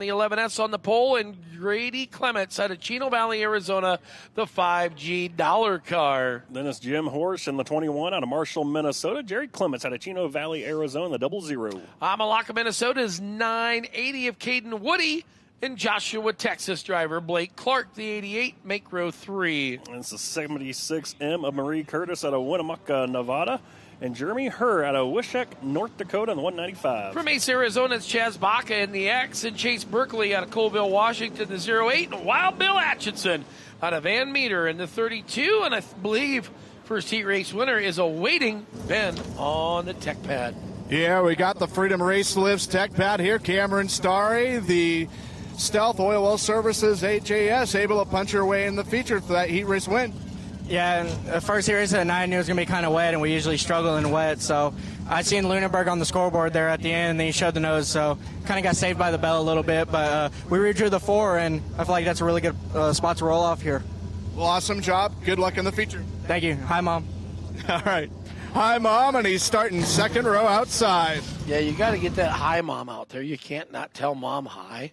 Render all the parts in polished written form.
The 11S on the pole, and Grady Clements out of Chino Valley, Arizona, the 5G dollar car. Then it's Jim Horsch in the 21 out of Marshall, Minnesota. Jerry Clements out of Chino Valley, Arizona, the 00. Malacca, Minnesota is 980 of Caden Woody, and Joshua, Texas driver Blake Clark, the 88, make row 3. And it's the 76M of Marie Curtis out of Winnemucca, Nevada. And Jeremy Herr out of Wishek, North Dakota, in the 195. From Mesa, Arizona, it's Chaz Baca in the X, and Chase Berkeley out of Colville, Washington, the 08, and Wild Bill Atchison out of Van Meter in the 32, and I believe first heat race winner is awaiting Ben on the tech pad. Yeah, we got the Freedom Race Lifts tech pad here. Cameron Starry, the Stealth Oil Well Services HAS, able to punch her way in the feature for that heat race win. Yeah, and the first heat race at 9 knew it was going to be kind of wet, and we usually struggle in wet. So I seen Lunenburg on the scoreboard there at the end, and then he showed the nose. So kind of got saved by the bell a little bit. But we redrew the 4, and I feel like that's a really good spot to roll off here. Well, awesome job. Good luck in the feature. Thank you. Hi, Mom. All right. Hi, Mom, and he's starting second row outside. Yeah, you got to get that hi, Mom, out there. You can't not tell Mom hi.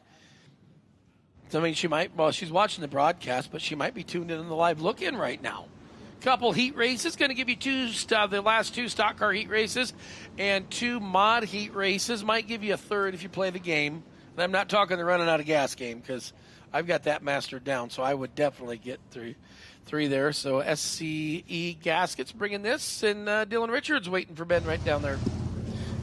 I mean, she might, well, she's watching the broadcast, but she might be tuned in on the live look-in right now. Couple heat races, going to give you the last 2 stock car heat races, and 2 mod heat races. Might give you a third if you play the game. And I'm not talking the running out of gas game, because I've got that mastered down, so I would definitely get three there. So SCE Gaskets bringing this, and Dylan Richards waiting for Ben right down there.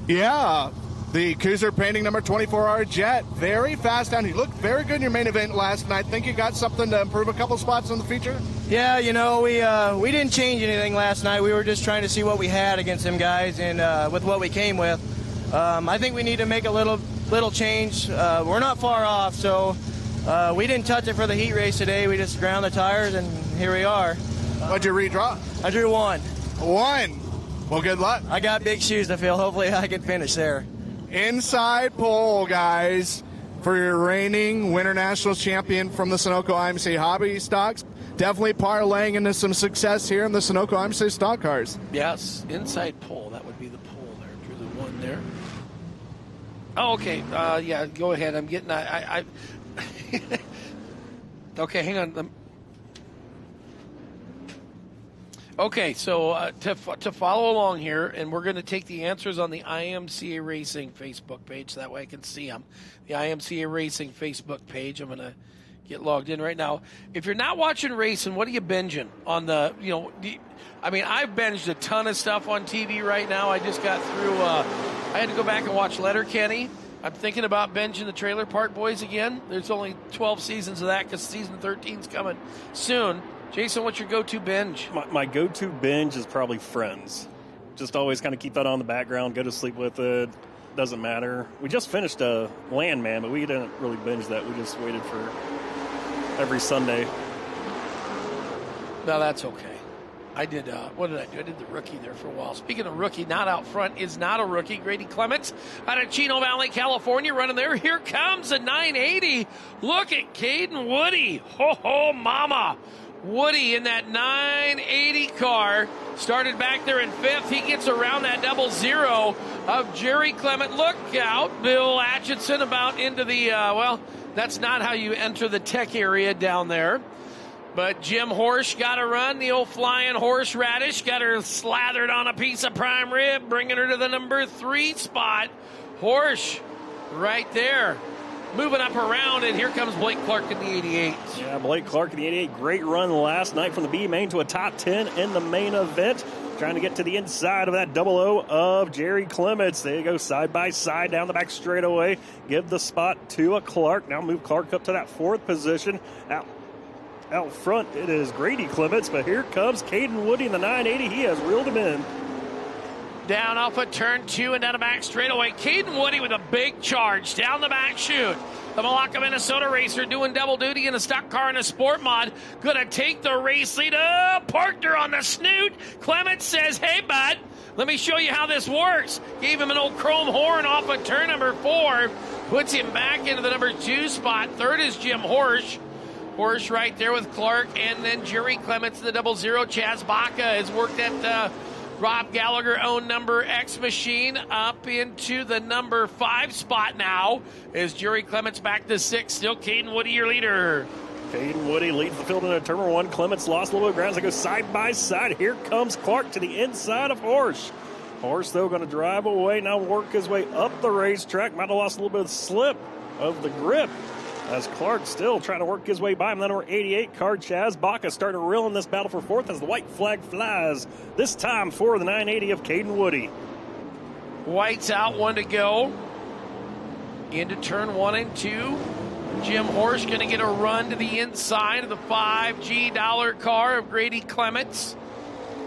Yeah. The Cruiser painting number 24R Jet, very fast down. You looked very good in your main event last night. Think you got something to improve a couple spots on the feature? Yeah, you know, we didn't change anything last night. We were just trying to see what we had against them guys and with what we came with. I think we need to make a little change. We're not far off, so we didn't touch it for the heat race today. We just ground the tires, and here we are. What'd you redraw? I drew 1. 1. Well, good luck. I got big shoes to fill. Hopefully I can finish there. Inside pole, guys, for your reigning Winter Nationals champion from the Sunoco IMCA Hobby Stocks. Definitely parlaying into some success here in the Sunoco IMCA stock cars. Yes, inside pole. That would be the pole there. Drew the 1 there. Oh, okay. Yeah, go ahead. I'm getting... Okay, hang on. Okay, so to follow along here, and we're going to take the answers on the IMCA Racing Facebook page, so that way I can see them. The IMCA Racing Facebook page, I'm going to get logged in right now. If you're not watching racing, what are you binging on the, I mean, I've binged a ton of stuff on TV right now. I just got through, I had to go back and watch Letterkenny. I'm thinking about binging the Trailer Park Boys again. There's only 12 seasons of that because season 13's coming soon. Jason, what's your go-to binge? My go-to binge is probably Friends. Just always kind of keep that on the background, go to sleep with it. Doesn't matter. We just finished Landman, but we didn't really binge that. We just waited for every Sunday. No, that's okay. I did, what did I do? I did the rookie there for a while. Speaking of rookie, not out front is not a rookie. Grady Clements out of Chino Valley, California, running there. Here comes a 980. Look at Caden Woody. Ho-ho, mama. Woody in that 980 car. Started back there in 5th. He gets around that 00 of Jerry Clement. Look out. Bill Atchison about into the, well, that's not how you enter the tech area down there. But Jim Horsch got to run, the old flying horseradish, got her slathered on a piece of prime rib, bringing her to the number 3 spot. Horsch right there, moving up around, and here comes Blake Clark in the 88. Yeah, Blake Clark in the 88, great run last night from the B main to a top 10 in the main event. Trying to get to the inside of that 00 of Jerry Clements. They go side by side down the back straightaway. Give the spot to a Clark. Now move Clark up to that 4th position. Out front, it is Grady Clements, but here comes Caden Woody in the 980. He has reeled him in. Down off of turn 2 and down the back straightaway. Caden Woody with a big charge down the back chute. The Malacca, Minnesota racer doing double duty in a stock car and a sport mod. Going to take the race lead. Parked her on the snoot. Clements says, hey, bud, let me show you how this works. Gave him an old chrome horn off of turn number 4. Puts him back into the number 2 spot. 3rd is Jim Horsch. Horsch right there with Clark, and then Jerry Clements, the 00. Chaz Baca has worked at Rob Gallagher owned number X Machine up into the number 5 spot now. Is Jerry Clements back to 6? Still Caden Woody, your leader. Caden Woody leads the field into turn number 1. Clements lost a little bit of ground as they go side by side. Here comes Clark to the inside of Horsch. Horsch, though, going to drive away, now work his way up the racetrack. Might have lost a little bit of slip of the grip as Clark still trying to work his way by him. Then number 88 car, Chaz Baca, starting to reel in this battle for 4th as the white flag flies. This time for the 980 of Caden Woody. White's out, 1 to go. Into turn 1 and 2. Jim Horsch going to get a run to the inside of the $5G car of Grady Clements.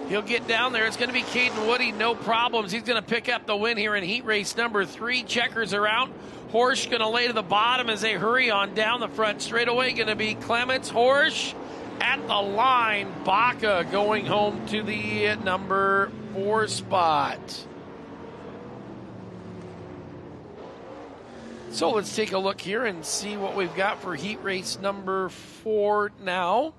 He'll get down there. It's going to be Caden Woody, no problems. He's going to pick up the win here in heat race number 3. Checkers are out. Horsch going to lay to the bottom as they hurry on down the front straightaway. Going to be Clements, Horsch at the line. Baca going home to the number 4 spot. So let's take a look here and see what we've got for heat race number 4 now.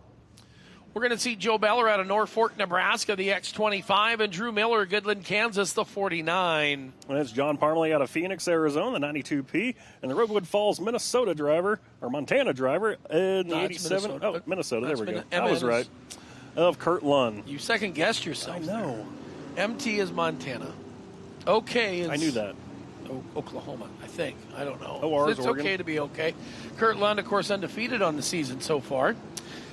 We're going to see Joe Beller out of Norfolk, Nebraska, the X25, and Drew Miller, Goodland, Kansas, the 49. And it's John Parmalee out of Phoenix, Arizona, the 92P, and the Redwood Falls, Minnesota driver, or Montana driver, in the 87. Minnesota. Oh, Minnesota, there we go. I MS. was right. Of Kurt Lund. You second-guessed yourself. I know. There. MT is Montana. OK is... I knew that. Oklahoma, I think. I don't know. OR is it's Oregon. okay to be okay. Kurt Lund, of course, undefeated on the season so far.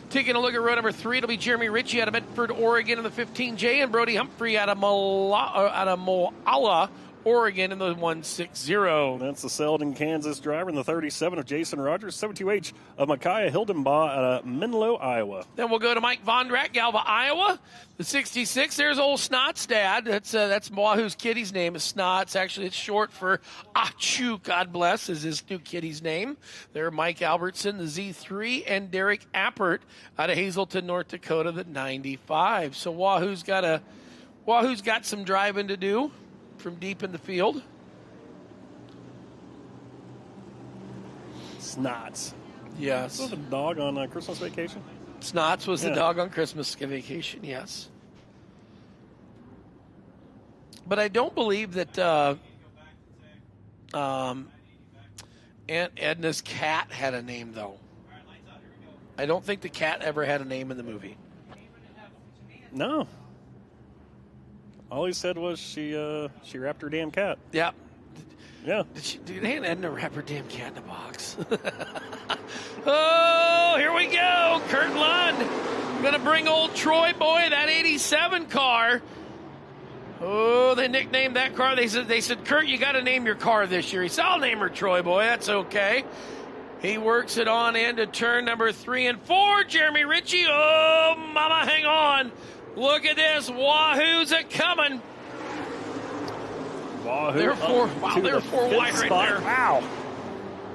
Taking a look at row number 3, it'll be Jeremy Ritchie out of Medford, Oregon in the 15J, and Brody Humphrey out of Moala, Oregon in the 160. That's the Selden, Kansas driver in the 37 of Jason Rogers, 72H of Micaiah Hildenbaugh out of Menlo, Iowa. Then we'll go to Mike Vondrack, Galva, Iowa. The 66, there's old Snot's dad. That's Wahoo's kiddie's name is Snots. Actually, it's short for Achu, God bless, is his new kiddie's name. There, Mike Albertson, the Z3, and Derek Appert out of Hazleton, North Dakota, the 95. So Wahoo's got some driving to do from deep in the field. Snots. Yes. Was the dog on Christmas vacation? Snots was the dog on Christmas vacation, yes. But I don't believe that Aunt Edna's cat had a name, though. I don't think the cat ever had a name in the movie. No. All he said was she wrapped her damn cat. Yeah. Yeah. Did Aunt Edna wrap her damn cat in a box? Oh, here we go. Kurt Lund going to bring old Troy Boy, that 87 car. Oh, they nicknamed that car. They said, Kurt, you got to name your car this year. He said, I'll name her Troy Boy. That's okay. He works it on into turn number 3 and 4. Jeremy Ritchie. Oh, mama, hang on. Look at this. Wahoo's a coming. Wahoo. They're 4 wide right there. Wow.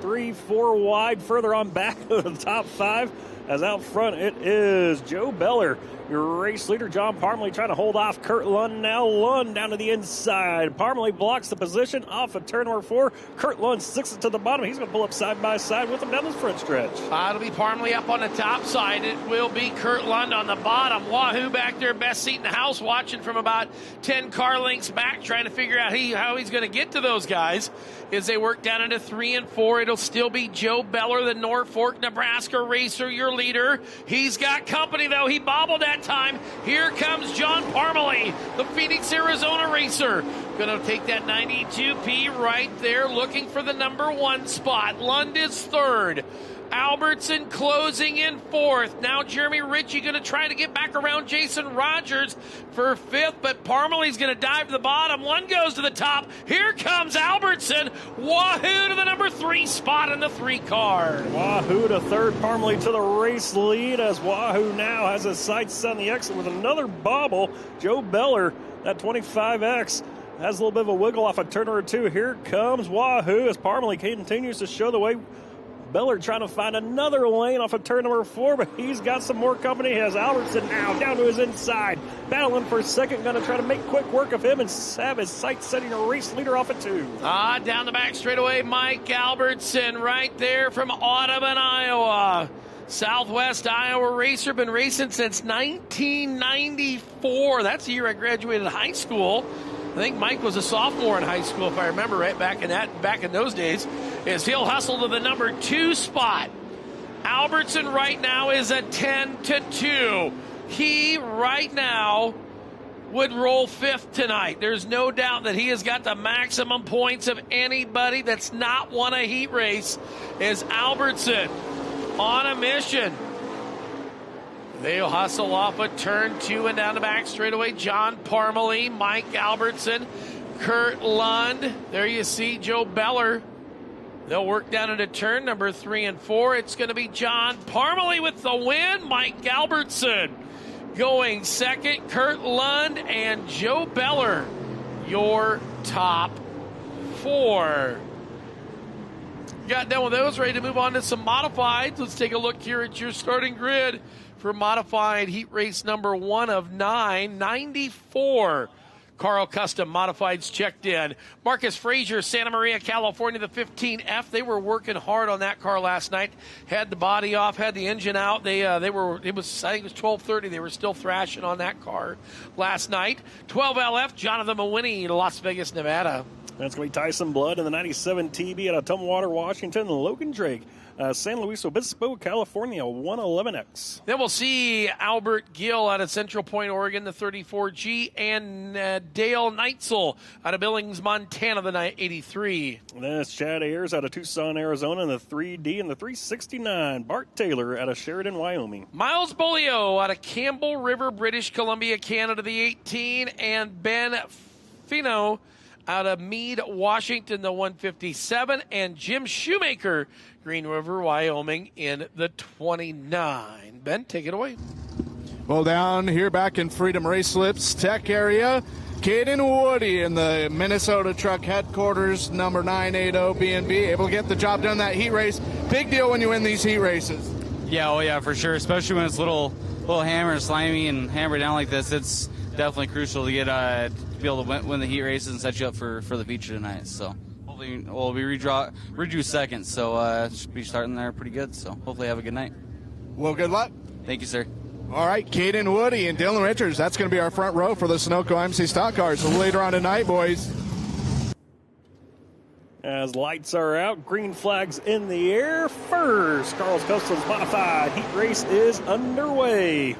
3-4 wide further on back of the top 5. As out front, it is Joe Beller, your race leader. John Parmalee trying to hold off Kurt Lund. Now Lund down to the inside. Parmalee blocks the position off of turn number 4. Kurt Lund sticks it to the bottom. He's going to pull up side by side with him down this front stretch. It'll be Parmalee up on the top side. It will be Kurt Lund on the bottom. Wahoo back there, best seat in the house, watching from about 10 car lengths back, trying to figure out how he's going to get to those guys. As they work down into 3 and 4, it'll still be Joe Beller, the Norfolk, Nebraska racer, your leader. He's got company, though. He bobbled that time. Here comes John Parmalee, the Phoenix, Arizona racer. Going to take that 92P right there, looking for the number 1 spot. Lund is 3rd. Albertson closing in 4th. Now Jeremy Ritchie going to try to get back around Jason Rogers for 5th, but Parmalee's going to dive to the bottom. Lund goes to the top. Here comes Albertson. Wahoo to the number 3 spot in the 3 car. Wahoo to 3rd. Parmalee to the race lead as Wahoo now has his sights set on the exit with another bobble. Joe Beller, that 25X, has a little bit of a wiggle off of turn number 2. Here comes Wahoo as Parmalee continues to show the way. Beller trying to find another lane off of turn number 4, but he's got some more company. He has Albertson now down to his inside. Battling for a second, going to try to make quick work of him and have his sights setting a race leader off at 2. Down the back straightaway, Mike Albertson right there from Audubon, Iowa. Southwest Iowa racer, been racing since 1994. That's the year I graduated high school. I think Mike was a sophomore in high school, if I remember right, back in those days. As he'll hustle to the number 2 spot. Albertson right now is a 10-2. He right now would roll 5th tonight. There's no doubt that he has got the maximum points of anybody that's not won a heat race. Is Albertson on a mission. They'll hustle off a turn 2 and down the back straightaway. John Parmalee, Mike Albertson, Kurt Lund. There you see Joe Beller. They'll work down into turn number 3 and 4. It's going to be John Parmalee with the win. Mike Albertson going second. Kurt Lund and Joe Beller, your top 4. Got done with those, ready to move on to some modifieds. Let's take a look here at your starting grid for modified heat race number 1 of 9, 94. Carl Custom Modifieds checked in. Marcus Frazier, Santa Maria, California, the 15F. They were working hard on that car last night. Had the body off, had the engine out. I think it was 12:30. They were still thrashing on that car last night. 12LF, Jonathan Mawhinney, Las Vegas, Nevada. That's going to be Tyson Blood in the 97 TB out of Tumwater, Washington. And Logan Drake, San Luis Obispo, California, 111X. Then we'll see Albert Gill out of Central Point, Oregon, the 34G, and Dale Neitzel out of Billings, Montana, the 83. Then it's Chad Ayers out of Tucson, Arizona, in the 3D and the 369. Bart Taylor out of Sheridan, Wyoming. Miles Bolio out of Campbell River, British Columbia, Canada, the 18, and Ben Fino out of Meade, Washington, the 157, and Jim Shoemaker, Green River, Wyoming, in the 29. Ben, take it away. Well, down here back in Freedom Race Slips Tech area, Caden Woody in the Minnesota Truck Headquarters, number 980 B&B, able to get the job done in that heat race. Big deal when you win these heat races. Yeah, oh yeah, for sure, especially when it's little hammer and slimy and hammer down like this. It's definitely crucial to get to be able to win the heat races and set you up for the feature tonight. So hopefully we'll be redrew second, so should be starting there pretty good. So hopefully have a good night. Well, good luck. Thank you, sir. All right, Caden Woody and Dylan Richards. That's going to be our front row for the Sunoco IMC stock cars. So later on tonight, boys. As lights are out, green flags in the air. First, Carl's Customs Modified heat race is underway.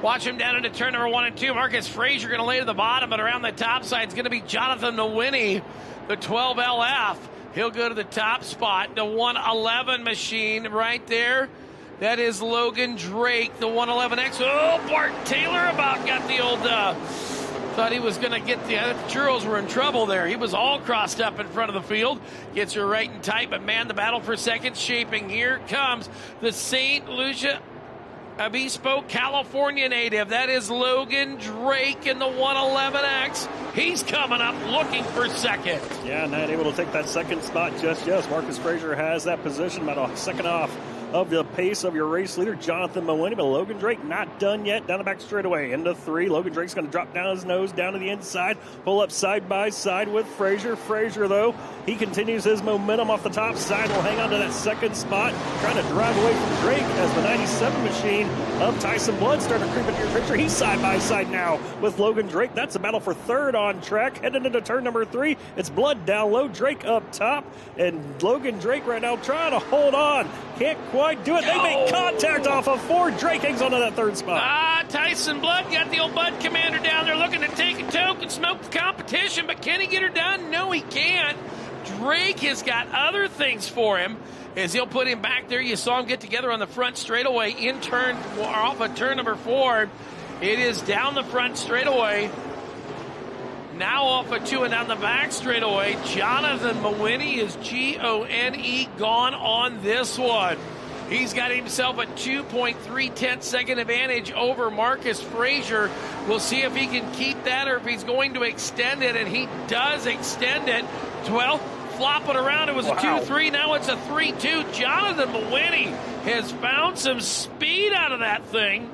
Watch him down into turn number 1 and 2. Marcus Frazier going to lay to the bottom, but around the top side is going to be Jonathan Mawhinney, the 12LF. He'll go to the top spot. The 111 machine right there. That is Logan Drake, the 111X. Oh, Bart Taylor about got the old... thought he was going to get the churros were in trouble there. He was all crossed up in front of the field. Gets her right and tight, but man, the battle for second shaping. Here comes the St. Lucia Obispo, California native. That is Logan Drake in the 111X. He's coming up looking for second. Yeah, not able to take that second spot just yet. Marcus Frazier has that position, about a second off of the pace of your race leader, Jonathan Mawhinney, but Logan Drake not done yet. Down the back straightaway into 3. Logan Drake's going to drop down his nose, down to the inside, pull up side by side with Frazier. Frazier, though, he continues his momentum off the top side. Will hang on to that second spot, trying to drive away from Drake as the 97 machine of Tyson Blood starting to creep into your picture. He's side by side now with Logan Drake. That's a battle for third on track. Heading into turn number 3, it's Blood down low, Drake up top, and Logan Drake right now trying to hold on. Can't quite do it. They make contact off of 4. Drake hangs onto that third spot. Tyson Blood got the old Bud Commander down there looking to take a toke and smoke the competition, but can he get her done? No, he can't. Drake has got other things for him as he'll put him back there. You saw him get together on the front straightaway off of turn number 4. It is down the front straightaway. Now off of 2 and down the back straightaway. Jonathan Mawhinney is G-O-N-E gone on this one. He's got himself a 2.3 second advantage over Marcus Frazier. We'll see if he can keep that or if he's going to extend it, and he does extend it. Well, flop it around. It was a 2-3. Now it's a 3-2. Jonathan Mawhinney has found some speed out of that thing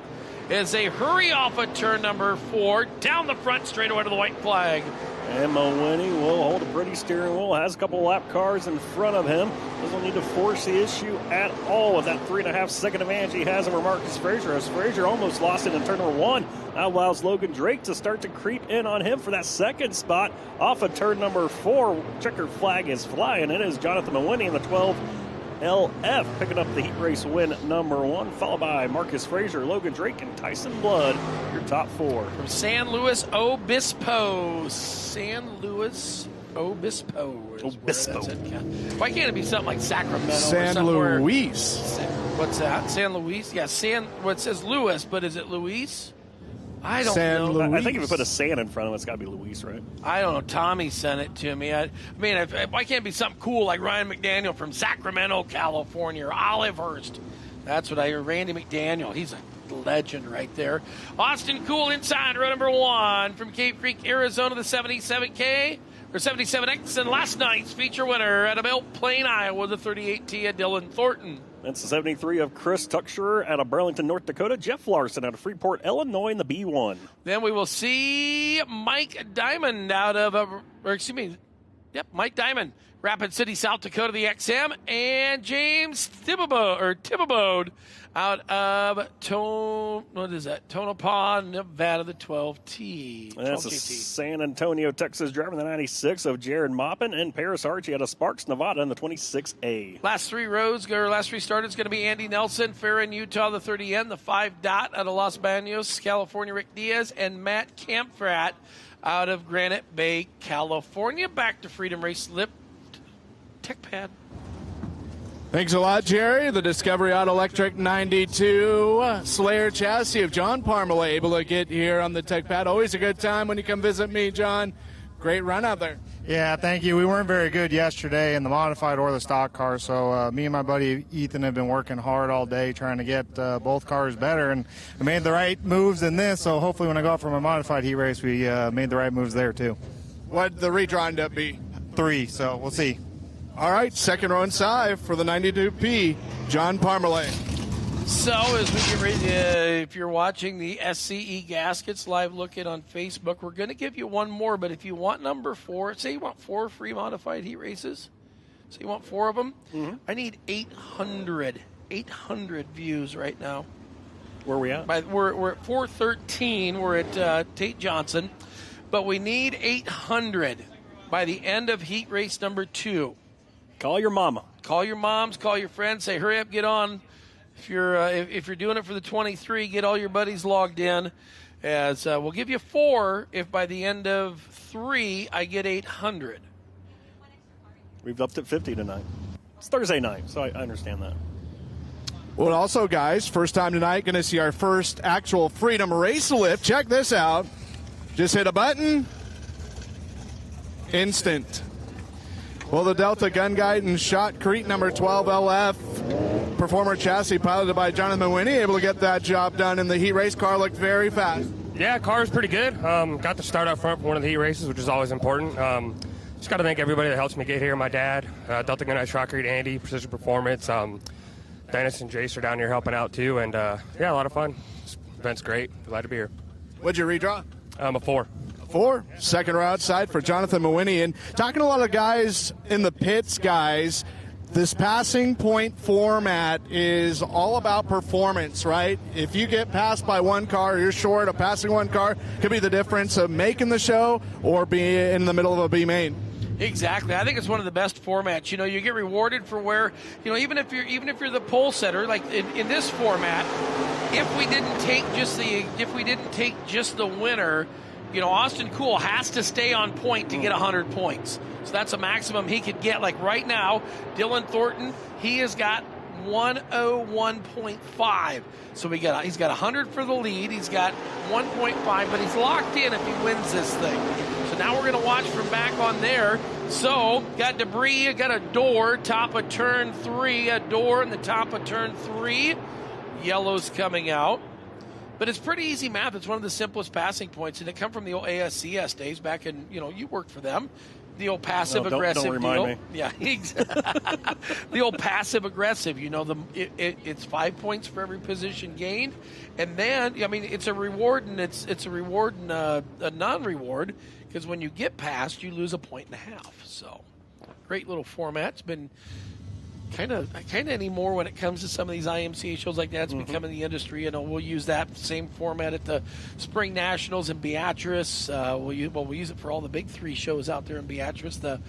as they hurry off of turn number 4 down the front straightaway to the white flag. And Mawini will hold a pretty steering wheel, has a couple lap cars in front of him. Doesn't need to force the issue at all with that 3.5 second advantage he has over Marcus Frazier. As Frazier almost lost it in turn number 1. That allows Logan Drake to start to creep in on him for that second spot off of turn number 4. Checker flag is flying. It is Jonathan Mawini in the 12 LF picking up the heat race win number 1, followed by Marcus Frazier, Logan Drake, and Tyson Blood, your top 4. From San Luis Obispo. San Luis Obispo. Why can't it be something like Sacramento San or Luis. What's that? San Luis? Yeah, it says Luis, but is it Luis? I don't San know. Luis. I think if you put a San in front of it, it's got to be Luis, right? I don't know. Tommy sent it to me. I mean, why can't it be something cool like Ryan McDaniel from Sacramento, California, or Olivehurst? That's what I hear. Randy McDaniel. He's a legend right there. Austin Cool inside row number 1 from Cave Creek, Arizona, the 77K. Or 77X, and last night's feature winner out of Belle Plaine, Iowa, the 38T of Dylan Thornton. That's the 73 of Chris Tucksher out of Burlington, North Dakota. Jeff Larson out of Freeport, Illinois in the B1. Then we will see Mike Diamond out of, Mike Diamond, Rapid City, South Dakota, the XM, and James Thibodeau out of Tonopah, Nevada, the 12T. And that's a San Antonio, Texas driver, the 96 of Jared Maupin, and Paris Archie out of Sparks, Nevada in the 26A. Last three starters going to be Andy Nelson, Farron, Utah, the 30N, the 5 Dot out of Los Banos, California, Rick Diaz, and Matt Kampfrat out of Granite Bay, California. Back to Freedom Race Lip Tech Pad. Thanks a lot, Jerry. The Discovery Auto Electric 92 Slayer chassis of John Parmalee able to get here on the Tech Pad. Always a good time when you come visit me, John. Great run out there. Yeah, thank you. We weren't very good yesterday in the modified or the stock car, so me and my buddy Ethan have been working hard all day trying to get both cars better, and I made the right moves in this, so hopefully when I go out for my modified heat race, we made the right moves there too. What'd the redraw end up be? 3, so we'll see. All right, second row inside for the 92P, John Parmalee. So as we get ready, if you're watching the SCE Gaskets live looking on Facebook, we're going to give you one more. But if you want number 4, say you want 4 free modified heat races, so you want 4 of them, I need 800 views right now. Where are we at? We're at 413. We're at Tate Johnson, but we need 800 by the end of heat race number 2. Call your mama. Call your moms. Call your friends. Say, hurry up, get on. If you're doing it for the 23, get all your buddies logged in. As we'll give you 4 if by the end of 3 I get 800. We've upped at 50 tonight. It's Thursday night, so I understand that. Well, also, guys, first time tonight, going to see our first actual Freedom Race Lift. Check this out. Just hit a button. Instant. Well, the Delta Gun Guide and Shotcrete number 12 LF Performer chassis piloted by Jonathan Mawini, able to get that job done in the heat race. Car looked very fast. Yeah, car's pretty good. Got to start up front for one of the heat races, which is always important. Just got to thank everybody that helps me get here. My dad, Delta Gun Guide, Shotcrete, Andy, Precision Performance. Dennis and Jace are down here helping out too, and yeah, a lot of fun. This event's great. Glad to be here. What'd you redraw? A 4. 4. Second row outside for Jonathan Mawini. And talking to a lot of guys in the pits, guys, this passing point format is all about performance, right? If you get passed by one car, you're short of passing one car, could be the difference of making the show or being in the middle of a B main. Exactly. I think it's one of the best formats. You know, you get rewarded for where, you know, even if you're the pole setter, like in this format, if we didn't take just the winner, you know, Austin Cool has to stay on point to get 100 points. So that's a maximum he could get. Like right now, Dylan Thornton, he has got 101.5. So he's got 100 for the lead. He's got 1.5, but he's locked in if he wins this thing. So now we're going to watch from back on there. So got debris, got a door, top of turn 3, a door in the top of turn 3. Yellow's coming out. But it's pretty easy math. It's one of the simplest passing points, and it come from the old ASCS days back in, you know, you worked for them. The old passive-aggressive don't remind me. Yeah, the old passive-aggressive. It's 5 points for every position gained. And then, it's a reward and it's a reward and a non-reward, because when you get past, you lose 1.5 points. So, great little format. It's been kind of anymore when it comes to some of these IMCA shows like that. It's becoming the industry. We'll use that same format at the Spring Nationals in Beatrice. We'll use it for all the big 3 shows out there in Beatrice, the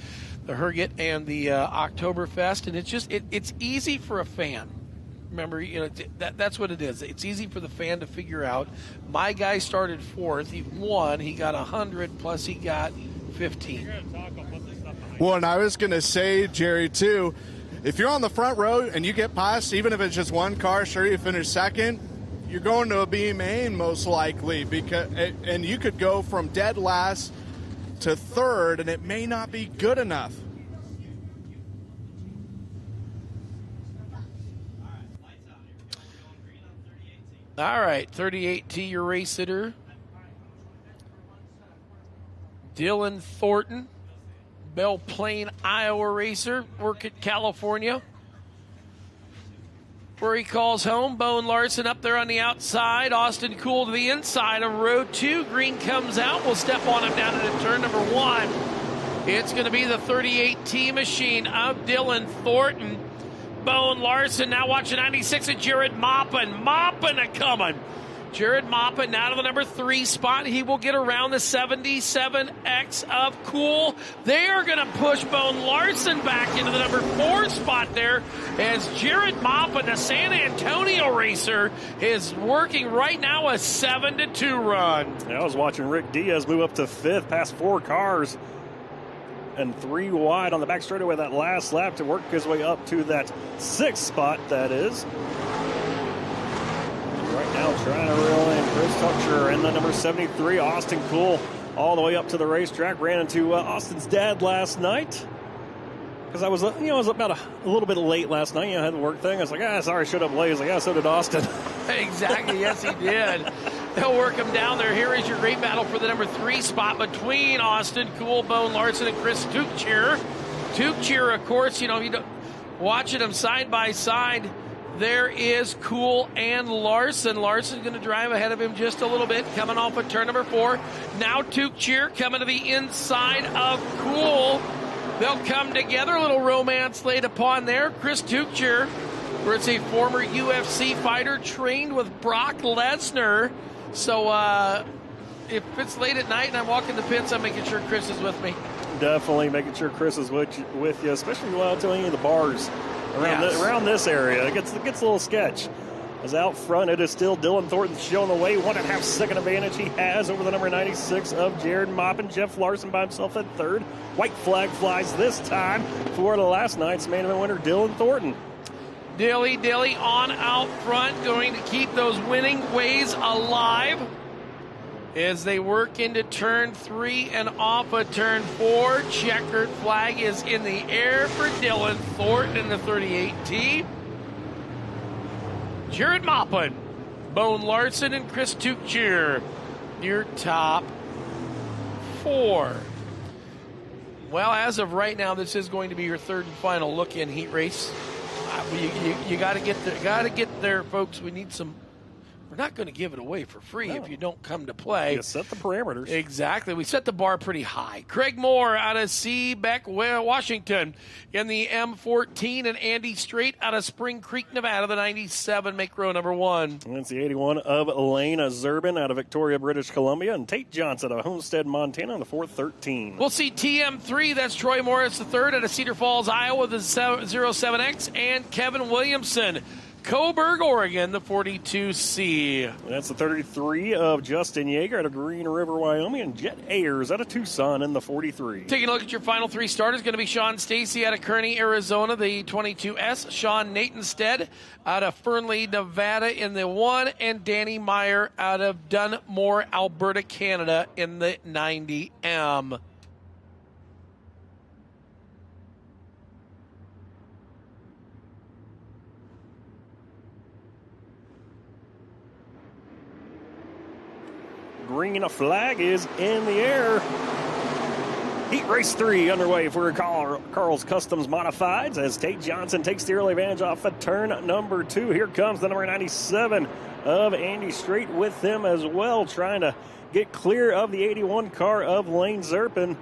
Herget and the Oktoberfest. And it's easy for a fan. Remember, that's what it is. It's easy for the fan to figure out. My guy started 4th. He won. He got 100, plus he got 15. Well, and I was going to say, Jerry, too, if you're on the front row and you get past, even if it's just one car, sure, you finish second, you're going to a B main most likely, and you could go from dead last to 3rd, and it may not be good enough. All right, 38T, your race sitter, Dylan Thornton. Belle Plaine, Iowa racer, work at California, where he calls home. Bone Larson up there on the outside. Austin Cool to the inside of row 2. Green comes out. We'll step on him down into turn number 1. It's going to be the 38T machine of Dylan Thornton. Bone Larson now watching 96 of Jared Maupin. Maupin a-coming. Jared Maupin out of the number 3 spot. He will get around the 77X of Cool. They are going to push Bone Larson back into the number 4 spot there, as Jared Maupin, the San Antonio racer, is working right now a 7-2 run. Yeah, I was watching Rick Diaz move up to 5th, past 4 cars, and 3 wide on the back straightaway that last lap to work his way up to that 6th spot, that is. Right now trying to reel in Chris Tucker and the number 73, Austin Cool, all the way up to the racetrack. Ran into Austin's dad last night, because I was about a little bit late last night. I had the work thing. I was like, sorry, showed up late. He's like, so did Austin. Exactly, yes, he did. They'll work him down there. Here is your great battle for the number 3 spot between Austin Cool, Bone Larson, and Chris Tuchscherer. Tuchscherer, of course, watching them side by side. There is Cool and Larson. Larson's going to drive ahead of him just a little bit, coming off of turn number 4. Now Tuchscherer coming to the inside of Cool. They'll come together. A little romance laid upon there. Chris Tuchscherer, who is a former UFC fighter, trained with Brock Lesnar. So if it's late at night and I'm walking the pits, I'm making sure Chris is with me. Definitely making sure Chris is with you, especially while to any of the bars around this area. It gets a little sketch. As out front, it is still Dylan Thornton showing the way. 1.5 second advantage he has over the number 96 of Jared Maupin. Jeff Larson by himself at 3rd. White flag flies this time for the last night's main event winner, Dylan Thornton. Dilly on out front, going to keep those winning ways alive as they work into turn 3 and off of turn 4. Checkered flag is in the air for Dylan Thornton in the 38T. Jared Maupin, Bone Larson, and Chris Tuchscherer, your top 4. Well, as of right now, this is going to be your 3rd and final look-in heat race. You got to get there. Got to get there, folks. We need some. We're not going to give it away for free if you don't come to play. You set the parameters. Exactly. We set the bar pretty high. Craig Moore out of Seabeck, Washington in the M14, and Andy Strait out of Spring Creek, Nevada, the 97, make row number 1. And that's the 81 of Elena Zerbin out of Victoria, British Columbia, and Tate Johnson out of Homestead, Montana on the 413. We'll see TM3, that's Troy Morris III out of Cedar Falls, Iowa, the 07X, and Kevin Williamson, Coburg, Oregon, the 42C. That's the 33 of Justin Yeager out of Green River, Wyoming, and Jet Ayers out of Tucson in the 43. Taking a look at your final 3 starters, going to be Sean Stacy out of Kearney, Arizona, the 22S. Sean Natenstead out of Fernley, Nevada in the 1. And Danny Meyer out of Dunmore, Alberta, Canada in the 90M. Green flag is in the air. Heat race 3 underway for Carl's Customs Modifieds as Tate Johnson takes the early advantage off of turn number 2. Here comes the number 97 of Andy Strait with him as well, trying to get clear of the 81 car of Lane Zerpin.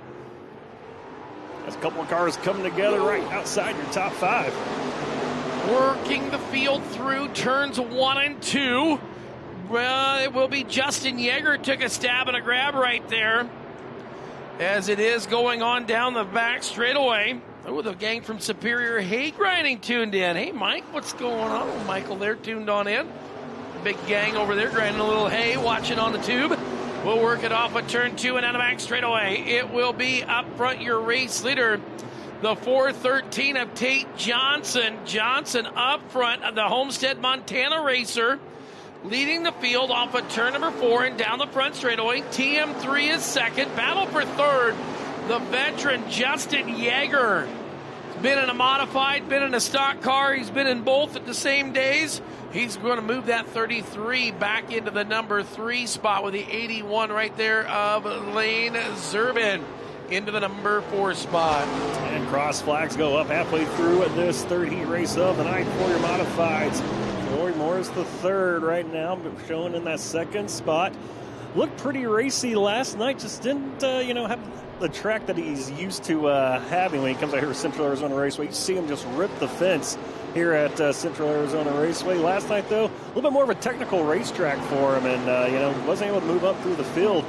There's a couple of cars coming together right outside your top 5. Working the field through turns 1 and 2. Well, it will be Justin Yeager took a stab and a grab right there, as it is going on down the back straightaway. Oh, the gang from Superior hay grinding tuned in. Hey, Mike, what's going on? Oh, Michael there tuned on in. Big gang over there grinding a little hay, watching on the tube. We'll work it off at turn 2 and down the back straightaway. It will be up front your race leader, the 413 of Tate Johnson. Johnson up front of the Homestead, Montana racer, leading the field off of turn number 4 and down the front straightaway. TM3 is second. Battle for third, the veteran Justin Yeager. He's been in a modified, been in a stock car. He's been in both at the same days. He's going to move that 33 back into the number 3 spot with the 81 right there of Lane Zerpin into the number 4 spot. And cross flags go up halfway through this third heat race of the night for your modifieds. Troy Morris the third right now, but showing in that second spot. Looked pretty racy last night, just didn't, have the track that he's used to having when he comes out here at Central Arizona Raceway. You see him just rip the fence here at Central Arizona Raceway. Last night, though, a little bit more of a technical racetrack for him, and, wasn't able to move up through the field.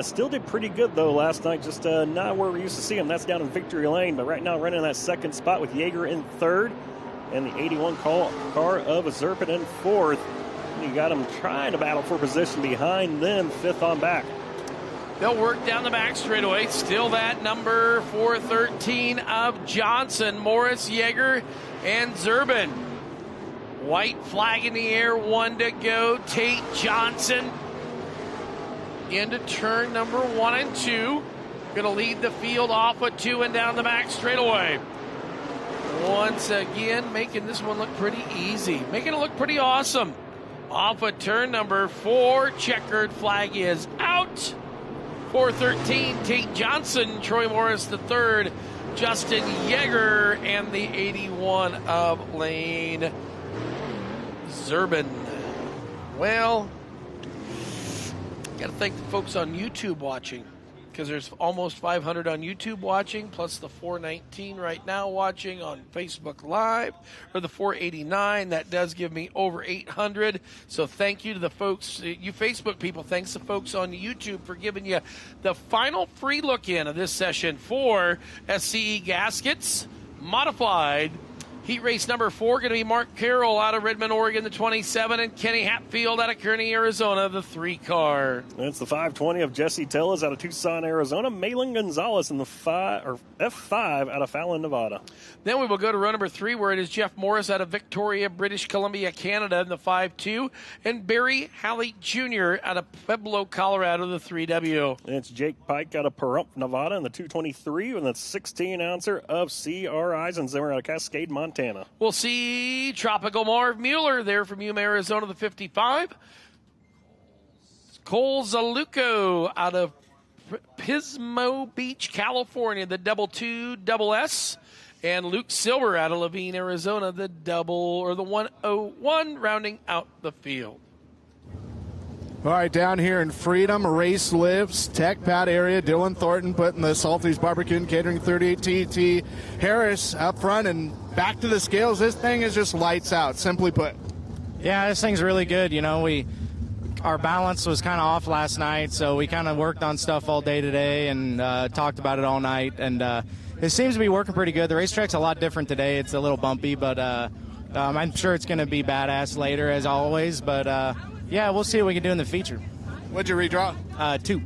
Still did pretty good, though, last night, just not where we used to see him. That's down in Victory Lane, but right now running that second spot with Yeager in third, and the 81 car of Zerpin in fourth. You got him trying to battle for position behind them, fifth on back. They'll work down the back straightaway. Still that number 413 of Johnson, Morris, Yeager, and Zerpin. White flag in the air, 1 to go. Tate Johnson into turn number 1 and 2. Going to lead the field off of 2 and down the back straightaway. Once again, making this one look pretty easy. Making it look pretty awesome. Off of turn number 4, checkered flag is out. 413, Tate Johnson, Troy Morris the third, Justin Yeager, and the 81 of Lane Zerpin. Well, got to thank the folks on YouTube watching, because there's almost 500 on YouTube watching, plus the 419 right now watching on Facebook Live, or the 489. That does give me over 800. So thank you to the folks, you Facebook people. Thanks to folks on YouTube for giving you the final free look-in of this session for SCE Gaskets Modified. Heat race number 4 going to be Mark Carroll out of Redmond, Oregon, the 27, and Kenny Hatfield out of Kearney, Arizona, the 3 car. It's the 520 of Jesse Tellez out of Tucson, Arizona. Malin Gonzalez in the F5 out of Fallon, Nevada. Then we will go to row number 3, where it is Jeff Morris out of Victoria, British Columbia, Canada, in the 5-2, and Barry Halley Jr. out of Pueblo, Colorado, the 3W. And it's Jake Pike out of Pahrump, Nevada, in the 223, and the 16-ouncer of C.R. Eisenzemer out of Cascade, Montana. We'll see Tropical Marv Mueller there from Yuma, Arizona, the 55. Cole Zaluco out of Pismo Beach, California, the 222SS. And Luke Silver out of Levine, Arizona, the 101, rounding out the field. All right, down here in Freedom, Race Lives, Tech Pad area, Dylan Thornton putting the Salty's Barbecue and Catering 38 TT. Harris up front and back to the scales. This thing is just lights out, simply put. Yeah, this thing's really good. Our balance was kind of off last night, so we kind of worked on stuff all day today and talked about it all night. And it seems to be working pretty good. The racetrack's a lot different today. It's a little bumpy, but I'm sure it's going to be badass later, as always. But yeah, we'll see what we can do in the feature. What'd you redraw? 2.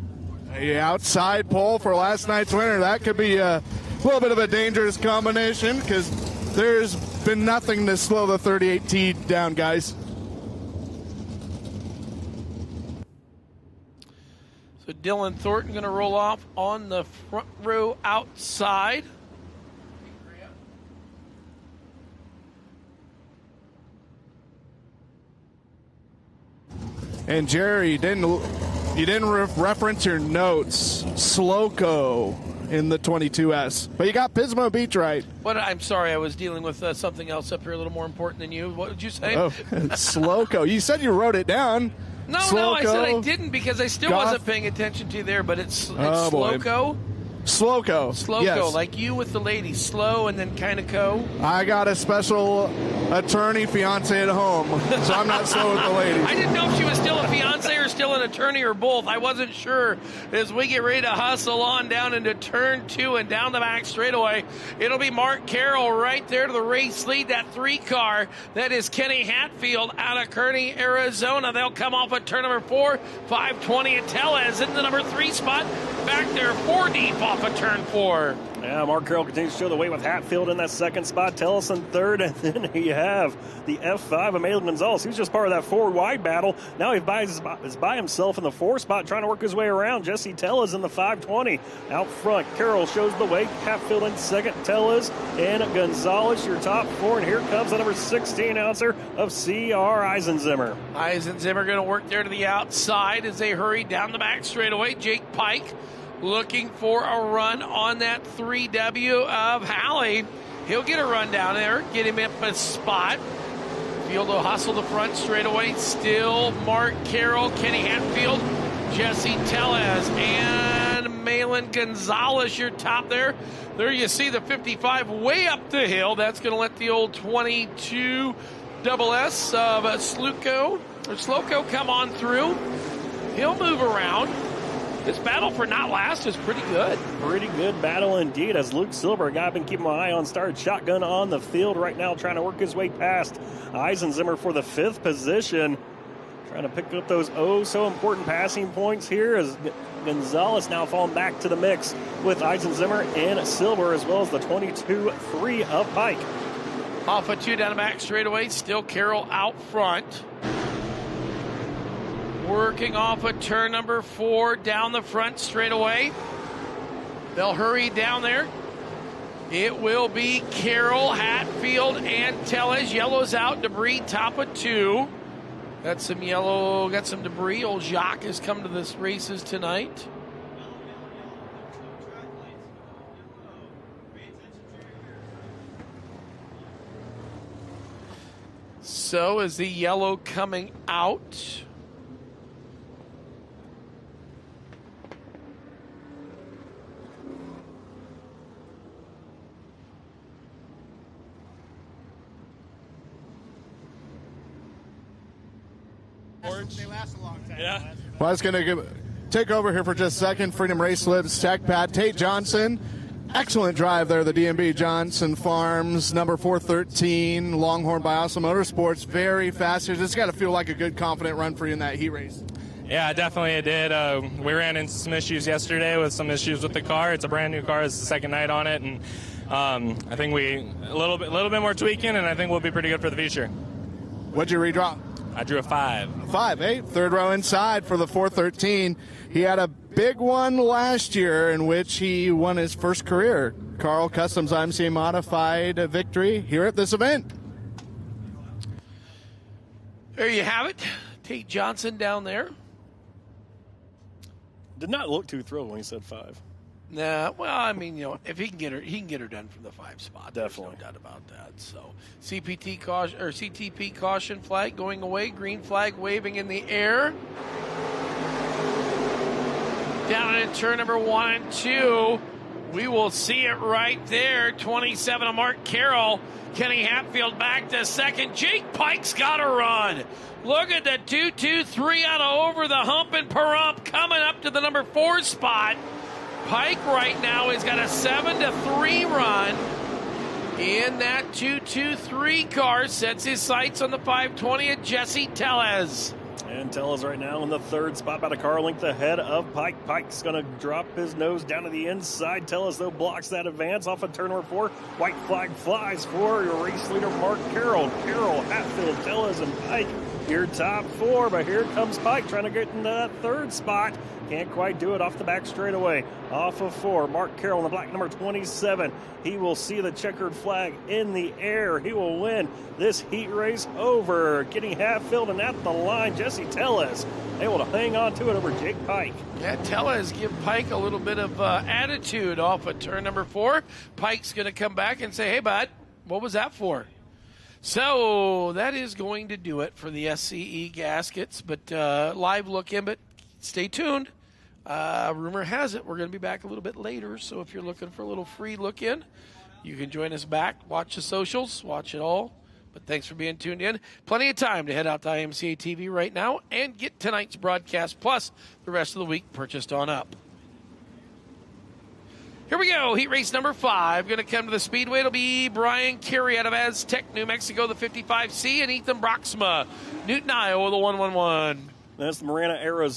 The outside pole for last night's winner. That could be a little bit of a dangerous combination, because there's been nothing to slow the 38T down, guys. So Dylan Thornton going to roll off on the front row outside. And Jerry, you didn't reference your notes. Slowco in the 22S. But you got Pismo Beach right. What? I'm sorry, I was dealing with something else up here a little more important than you. What did you say? Oh, Slowco. You said you wrote it down. No, Slowco, I said I didn't because I still wasn't paying attention to you there, but it's Slowco. Slowco. Yes. Like you with the lady. Slow and then kind of co. I got a special attorney fiance at home, so I'm not slow with the lady. I didn't know if she was still a fiance or still an attorney or both. I wasn't sure. As we get ready to hustle on down into turn 2 and down the back straightaway, it'll be Mark Carroll right there to the race lead. That 3 car, that is Kenny Hatfield out of Kearney, Arizona. They'll come off at turn number 4. 520 at Tellez in the number 3 spot. Back there 4 deep off of turn 4. Yeah, Mark Carroll continues to show the way with Hatfield in that second spot. Tellez in third, and then you have the F5 of Malin Gonzalez. He was just part of that forward-wide battle. Now he is by himself in the 4 spot, trying to work his way around. Jesse Tellez in the 520 out front. Carroll shows the way. Hatfield in second. Tellez and Gonzalez, your top 4. And here comes the number 16-ouncer of C.R. Eisenzimmer. Eisenzimmer going to work there to the outside as they hurry down the back straightaway. Jake Pike looking for a run on that 3W of Halley. He'll get a run down there, get him up a spot. Field will hustle the front straightaway. Still Mark Carroll, Kenny Hatfield, Jesse Tellez, and Malin Gonzalez, your top there. There you see the 55 way up the hill. That's going to let the old 22 double S of Slowco come on through. He'll move around. This battle for not last is pretty good. Pretty good battle indeed, as Luke Silver, a guy I've been keeping my eye on, started shotgun on the field right now, trying to work his way past Eisenzimmer for the 5th position. Trying to pick up those so-important passing points here as Gonzalez now falling back to the mix with Eisenzimmer and Silver, as well as the 22-3 of Pike. Off of 2 down the back straightaway, still Carroll out front. Working off of turn number 4 down the front straightaway. They'll hurry down there. It will be Carroll, Hatfield, and Tellez. Yellow's out, debris top of 2. Got some yellow, got some debris. Old Jacques has come to this races tonight. So is the yellow coming out? They last a long time. Yeah. Well, I was going to take over here for just a second. Freedom Race Lips Tech Pad. Tate Johnson. Excellent drive there, the DMB Johnson Farms, number 413, Longhorn by Awesome Motorsports. Very fast here. This got to feel like a good, confident run for you in that heat race. Yeah, definitely it did. We ran into some issues yesterday with some issues with the car. It's a brand new car. It's the second night on it, and I think a little bit more tweaking, and I think we'll be pretty good for the future. What'd you redraw? I drew a 5. 5-8, third row inside for the 413. He had a big one last year in which he won his first career Carl Customs IMCA Modified victory here at this event. There you have it. Tate Johnson down there. Did not look too thrilled when he said 5. Nah, well, I mean, you know, if he can get her done from the 5 spot. Definitely, there's no doubt about that. So, CTP caution flag going away, green flag waving in the air. Down in turn number 1 and 2, we will see it right there. 27 of Mark Carroll. Kenny Hatfield back to second. Jake Pike's got a run. Look at the 2-2-3 out of over the hump and Pahrump coming up to the number 4 spot. Pike right now has got a 7-3 run in that 2-2-3 car. Sets his sights on the 520 at Jesse Tellez. And Tellez right now in the 3rd spot, about a car length ahead of Pike. Pike's going to drop his nose down to the inside. Tellez, though, blocks that advance off of turn number 4. White flag flies for your race leader, Mark Carroll. Carroll, Hatfield, Tellez, and Pike, your top 4. But here comes Pike trying to get into that 3rd spot. Can't quite do it off the back straightaway. Off of 4, Mark Carroll in the black number 27. He will see the checkered flag in the air. He will win this heat race over. Getting Hatfield and at the line, Jesse Casey Tellez able to hang on to it over Jake Pike. Yeah, Tellez give Pike a little bit of attitude off of turn number 4. Pike's going to come back and say, hey, bud, what was that for? So that is going to do it for the SCE gaskets, but live look in, but stay tuned. Rumor has it we're going to be back a little bit later, so if you're looking for a little free look in, you can join us back. Watch the socials, watch it all. But thanks for being tuned in. Plenty of time to head out to IMCA TV right now and get tonight's broadcast plus the rest of the week purchased on up. Here we go. Heat race number 5. Going to come to the speedway. It'll be Brian Carey out of Aztec, New Mexico, the 55C, and Ethan Broxma, Newton, Iowa, the 111. That's the Marana, Arizona.